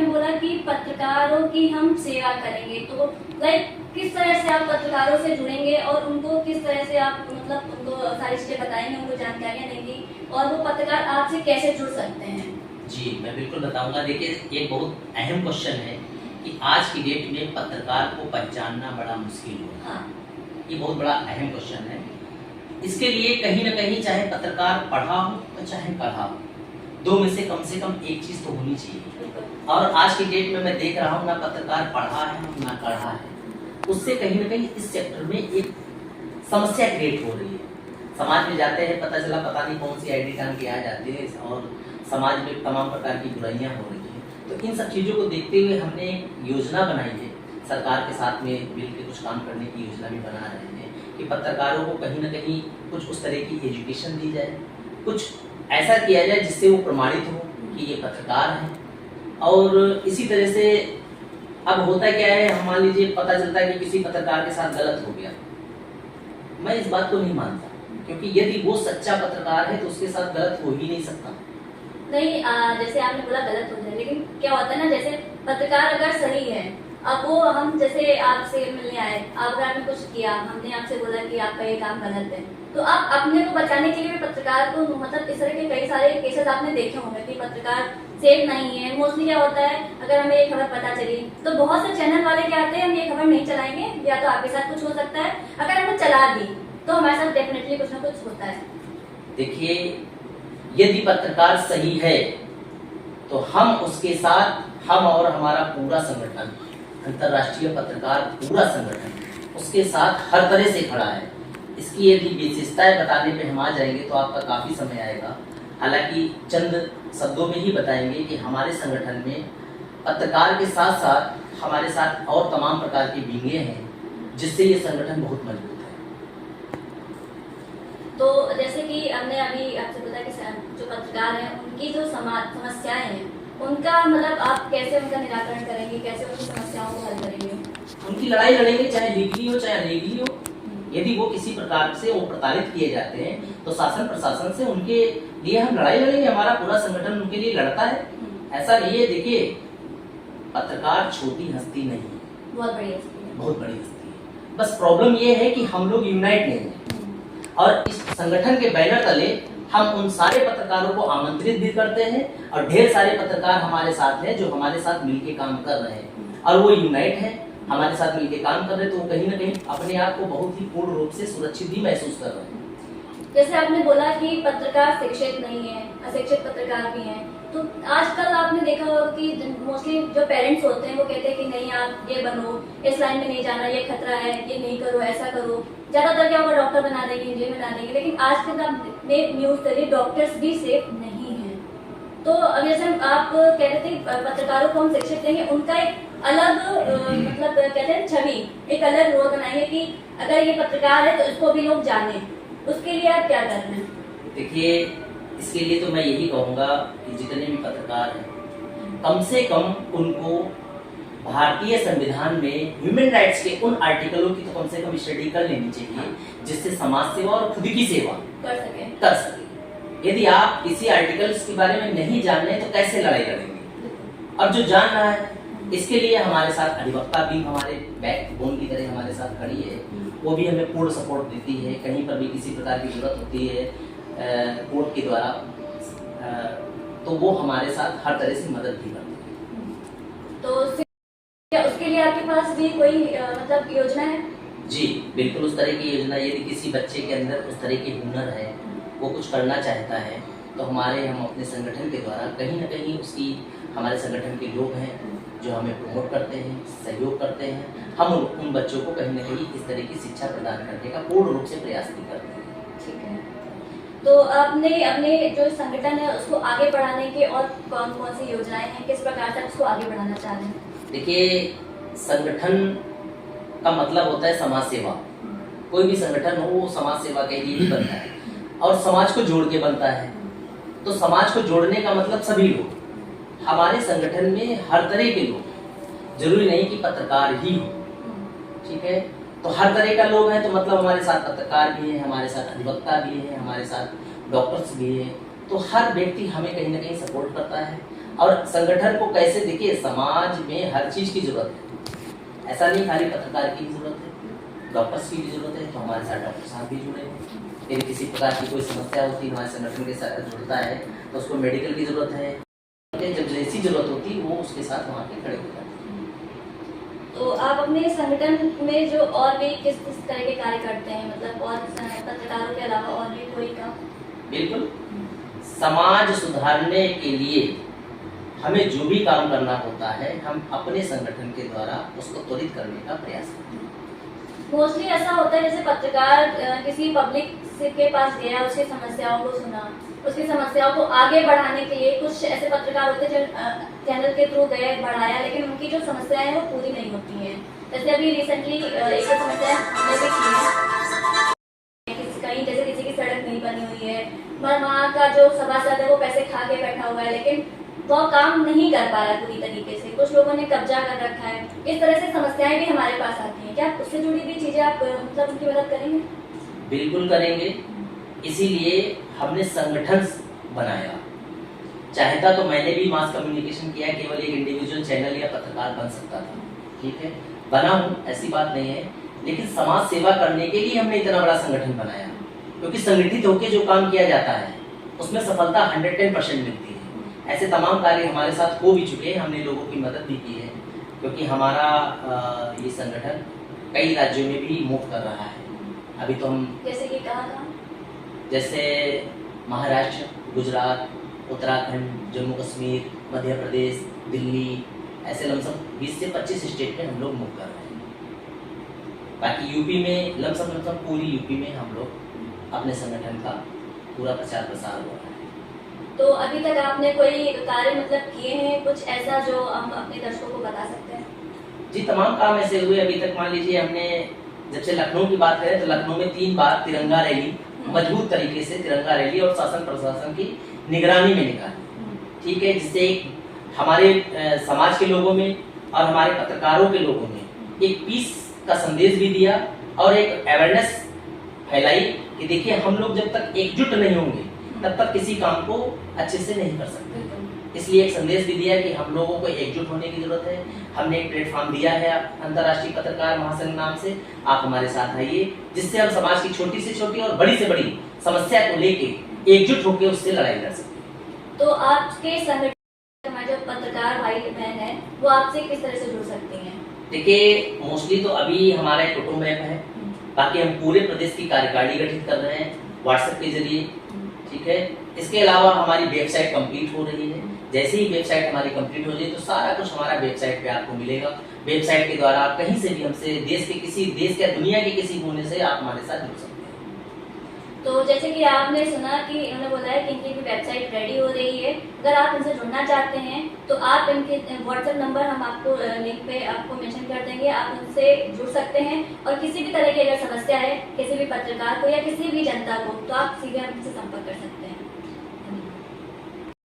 बोला कि पत्रकारों की हम सेवा करेंगे, तो लाइक किस तरह से आप पत्रकारों से जुड़ेंगे और उनको किस तरह से आप मतलब उनको सारी चीजें बताएंगे, उनको जानकारियां देंगे और वो पत्रकार आपसे कैसे जुड़ सकते हैं? जी, मैं बिल्कुल बताऊंगा। देखिए, ये बहुत अहम क्वेश्चन है कि आज की डेट में पत्रकार को पहचानना बड़ा मुश्किल हो रहा है। हाँ। ये बहुत बड़ा अहम क्वेश्चन है। इसके लिए कहीं ना कहीं चाहे पत्रकार पढ़ा हो और चाहे पढ़ा हो, दो में से कम एक चीज तो होनी चाहिए। और आज की डेट में मैं देख रहा हूँ ना पत्रकार पढ़ा है ना पढ़ा है, उससे कहीं ना कहीं इस सेक्टर में एक समस्या क्रिएट हो रही है। समाज में जाते हैं, पता चला पता नहीं कौन सी आईडी टांग के आ जाती है और समाज में तमाम प्रकार की बुराइयां हो रही हैं। तो इन सब चीज़ों को देखते हुए हमने एक योजना बनाई है, सरकार के साथ में मिलकर कुछ काम करने की योजना भी बना रहे हैं कि पत्रकारों को कहीं ना कहीं कुछ उस तरह की एजुकेशन दी जाए, कुछ ऐसा किया जाए जिससे वो प्रमाणित हो कि ये पत्रकार हैं। और इसी तरह से अब होता क्या है, हम मान लीजिए पता चलता है कि किसी पत्रकार के साथ गलत हो गया, मैं इस बात को नहीं मानता, क्योंकि यदि वो सच्चा पत्रकार है तो उसके साथ गलत हो ही नहीं सकता। नहीं, जैसे आपने बोला गलत हो जाए, लेकिन क्या होता है ना, जैसे पत्रकार अगर सही है, अब वो हम जैसे आपसे मिलने आए, आप अगर आपने कुछ किया, हमने आपसे बोला कि आपका ये काम गलत है, तो आप अपने को बचाने के लिए भी पत्रकार को मतलब इस तरह के कई सारे केसेस आपने देखे होंगे कि पत्रकार सेफ नहीं है। मोस्टली क्या होता है, अगर हमें ये खबर पता चली तो बहुत से चैनल वाले क्या आते हैं, हम ये खबर नहीं चलाएंगे, या तो आपके साथ कुछ हो सकता है, अगर हमने चला दी तो हमारे साथ डेफिनेटली कुछ ना कुछ होता है। देखिए, यदि पत्रकार सही है तो हम उसके साथ, हम और हमारा पूरा संगठन, अंतर्राष्ट्रीय पत्रकार पूरा संगठन उसके साथ हर तरह से खड़ा है। इसकी यदि विशेषताएं बताने पे हम आ जाएंगे तो आपका काफी समय आएगा। हालांकि चंद शब्दों में ही बताएंगे कि हमारे संगठन में पत्रकार के साथ साथ हमारे साथ और तमाम प्रकार की विंगे हैं, जिससे ये संगठन बहुत मजबूत है। तो जैसे कि हमने अभी आपसे बताया कि जो पत्रकार हैं उनकी जो समस्याएं हैं, उनका मतलब आप कैसे उनका निराकरण करेंगे, कैसे उनकी समस्याओं को हल करेंगे? उनकी लड़ाई लड़ेंगे, चाहे लीगली हो चाहे अनलीगली हो। यदि वो किसी प्रकार से वो प्रताड़ित किए जाते हैं तो शासन प्रशासन से उनके लिए हम लड़ाई लड़ेंगे। हमारा पूरा संगठन उनके लिए लड़ता है। ऐसा नहीं है, देखिए पत्रकार छोटी हस्ती नहीं है, बहुत बड़ी हस्ती है, बहुत बड़ी हस्ती है। बस प्रॉब्लम ये है कि हम लोग यूनाइट नहीं है, और इस संगठन के बैनर तले हम उन सारे पत्रकारों को आमंत्रित भी करते हैं और ढेर सारे पत्रकार हमारे साथ हैं जो हमारे साथ मिलकर काम कर रहे हैं और वो यूनाइट है, हमारे साथ मिलकर काम कर रहे हैं। तो कहीं ना कहीं अपने आप को बहुत ही पूर्ण रूप से सुरक्षित भी महसूस कर रहे हैं। जैसे आपने बोला कि पत्रकार शिक्षित नहीं है, अशिक्षित पत्रकार भी हैं, तो आजकल आपने देखा होगा कि मोस्टली जो पेरेंट्स होते हैं वो कहते हैं कि नहीं आप ये बनो, इस लाइन में नहीं जाना, ये खतरा है, ये नहीं करो, ऐसा करो। ज्यादातर क्या होगा, डॉक्टर बना देंगे, इंजीनियर बना देंगे, लेकिन आज के आपने न्यूज करिए डॉक्टर्स भी सेफ नहीं है। तो जैसे आप कह रहे थे पत्रकारों को हम शिक्षित देंगे, उनका एक अलग मतलब कहते हैं छवि, एक अलग रोल बनाएंगे कि अगर ये पत्रकार है तो इसको भी लोग जाने, उसके लिए आप क्या कर रहे हैं? देखिए, इसके लिए तो मैं यही कहूँगा कि जितने भी पत्रकार हैं कम से कम उनको भारतीय संविधान में ह्यूमन राइट्स के उन आर्टिकलों की तो कम से कम स्टडी कर लेनी चाहिए जिससे समाज सेवा और खुद की सेवा कर सके। यदि आप किसी आर्टिकल्स के बारे में नहीं जान रहे तो कैसे लड़ाई लड़ेंगे? अब जो जान रहा है, इसके लिए हमारे साथ अधिवक्ता भी हमारे बैकबोन की तरह हमारे साथ खड़ी है, वो भी हमें पूर्ण सपोर्ट देती है। कहीं पर भी किसी प्रकार की जरूरत होती है कोर्ट के द्वारा, तो वो हमारे साथ हर तरह से मदद भी करती है। तो उसके लिए आपके पास भी कोई मतलब योजना है? जी बिल्कुल, उस तरह की योजना, यदि किसी बच्चे के अंदर उस तरह की हुनर है, वो कुछ करना चाहता है, तो हम अपने संगठन के द्वारा कहीं ना कहीं उसकी, हमारे संगठन के लोग हैं जो हमें प्रमोट करते हैं, सहयोग करते हैं। हम उन बच्चों को कहीं ना कहीं इस तरह की शिक्षा प्रदान करने का पूर्ण रूप से प्रयास भी करते हैं। ठीक है, तो आपने अपने जो संगठन है उसको आगे बढ़ाने के और कौन कौन सी योजनाएं हैं, किस प्रकार से उसको आगे बढ़ाना चाह रहे हैं? देखिए, संगठन का मतलब होता है समाज सेवा। कोई भी संगठन हो वो समाज सेवा के लिए ही बनता है और समाज को जोड़ के बनता है। तो समाज को जोड़ने का मतलब सभी लोग, हमारे संगठन में हर तरह के लोग, जरूरी नहीं कि पत्रकार ही हो, ठीक है, तो हर तरह का लोग हैं। तो मतलब हमारे साथ पत्रकार भी हैं, हमारे साथ अधिवक्ता भी हैं, हमारे साथ डॉक्टर्स भी हैं। तो हर व्यक्ति हमें कहीं ना कहीं सपोर्ट करता है और संगठन को कैसे, देखिए समाज में हर चीज की जरूरत है, ऐसा नहीं खाली पत्रकार की जरूरत है, डॉक्टर्स की भी जरूरत है, तो हमारे साथ डॉक्टर साहब भी जुड़े हैं। यदि किसी प्रकार की कोई समस्या होती है हमारे संगठन के साथ जुड़ता है तो उसको मेडिकल की जरूरत है, जब जैसी जरूरत होती है वो उसके साथ वहाँ पे खड़े हो जाते हैं। तो आप अपने संगठन में जो और भी किस किस तरह के कार्य करते हैं, मतलब और पत्रकारों के अलावा और भी कोई काम? बिल्कुल, समाज सुधारने के लिए हमें जो भी काम करना होता है हम अपने संगठन के द्वारा उसको त्वरित करने का प्रयास करते हैं। मोस्टली ऐसा होता है जैसे पत्रकार किसी पब्लिक के पास गया, उसकी समस्याओं को सुना, उसकी समस्याओं को आगे बढ़ाने के लिए कुछ ऐसे पत्रकार होते हैं जो चैनल के थ्रू गए, बढ़ाया, लेकिन उनकी जो समस्याएं हैं वो पूरी नहीं होती हैं। जैसे अभी रिसेंटली एक समस्या हमने भी की है, कहीं जैसे किसी की सड़क नहीं बनी हुई है, वहाँ का जो सभासद है वो पैसे खा के बैठा हुआ है, लेकिन वो काम नहीं कर पा रहा पूरी तरीके से, कुछ लोगों ने कब्जा कर रखा है। इस तरह से समस्याएं भी हमारे पास आती हैं। क्या उससे जुड़ी हुई चीजें आप मतलब उनकी मदद करेंगे? बिल्कुल करेंगे, इसीलिए हमने संगठन बनाया। चाहता तो मैंने भी मास कम्युनिकेशन किया, केवल एक इंडिविजुअल चैनल या पत्रकार बन सकता था, ठीक है, बना हूँ, ऐसी बात नहीं है, लेकिन समाज सेवा करने के लिए हमने इतना बड़ा संगठन बनाया, क्योंकि संगठित होकर जो काम किया जाता है उसमें सफलता 110% मिलती है। ऐसे तमाम कार्य हमारे साथ हो भी चुके हैं, हमने लोगों की मदद भी की है, क्योंकि हमारा ये संगठन कई राज्यों में भी मूव कर रहा है। अभी तो हम जैसे कि कहाँ? जैसे महाराष्ट्र, गुजरात, उत्तराखंड, जम्मू कश्मीर, मध्य प्रदेश, दिल्ली, ऐसे लमसम 20 से 25 स्टेट में हम लोग मूव कर रहे हैं। बाकी यूपी में लमसम पूरी यूपी में हम लोग अपने संगठन का पूरा प्रचार प्रसार हो रहा है। तो अभी तक आपने कोई कार्य मतलब किए हैं कुछ ऐसा जो हम अपने दर्शकों को बता सकते हैं? जी, तमाम काम ऐसे हुए अभी तक। मान लीजिए हमने जब से लखनऊ की बात करें तो लखनऊ में 3 बार तिरंगा रैली, मजबूत तरीके से तिरंगा रैली और शासन प्रशासन की निगरानी में निकाली, ठीक है, जिससे हमारे समाज के लोगों में और हमारे पत्रकारों के लोगों में एक पीस का संदेश भी दिया और एक अवेयरनेस फैलाई कि देखिए हम लोग जब तक एकजुट नहीं होंगे तब तक किसी काम को अच्छे से नहीं कर सकते। इसलिए एक संदेश भी दिया कि हम लोगों को एकजुट होने की जरूरत है। हमने एक प्लेटफॉर्म दिया है अंतर्राष्ट्रीय पत्रकार महासंघ नाम से, आप हमारे साथ आइए, जिससे हम समाज की छोटी से छोटी और बड़ी से बड़ी समस्या को लेके एकजुट होकर उससे लड़ाई लड़ सकते। तो आपके संगठन में जो पत्रकार भाई बहन है वो आपसे किस तरह से जुड़ सकते हैं? देखिए, मोस्टली तो अभी हमारा एक कुटुंब ऐप है, बाकी हम पूरे प्रदेश की कार्यकारिणी गठित कर रहे हैं व्हाट्सएप के जरिए, ठीक है। इसके अलावा हमारी वेबसाइट कंप्लीट हो रही है, जैसे ही वेबसाइट हमारी कंप्लीट हो जाए तो सारा कुछ हमारा वेबसाइट पे आपको मिलेगा। वेबसाइट के द्वारा आप कहीं से भी हमसे देश या दुनिया के किसी कोने से आप हमारे साथ जुड़ सकते हैं। तो जैसे कि आपने सुना कि इन्होंने बोला है कि इनकी भी वेबसाइट रेडी हो रही है, अगर आप इनसे जुड़ना चाहते हैं तो आप इनके व्हाट्सएप नंबर हम आपको लिंक पे आपको मेंशन कर देंगे, आप उनसे जुड़ सकते हैं और किसी भी तरह की अगर समस्या है किसी भी पत्रकार को या किसी भी जनता को तो आप सीधे हमसे संपर्क कर सकते हैं।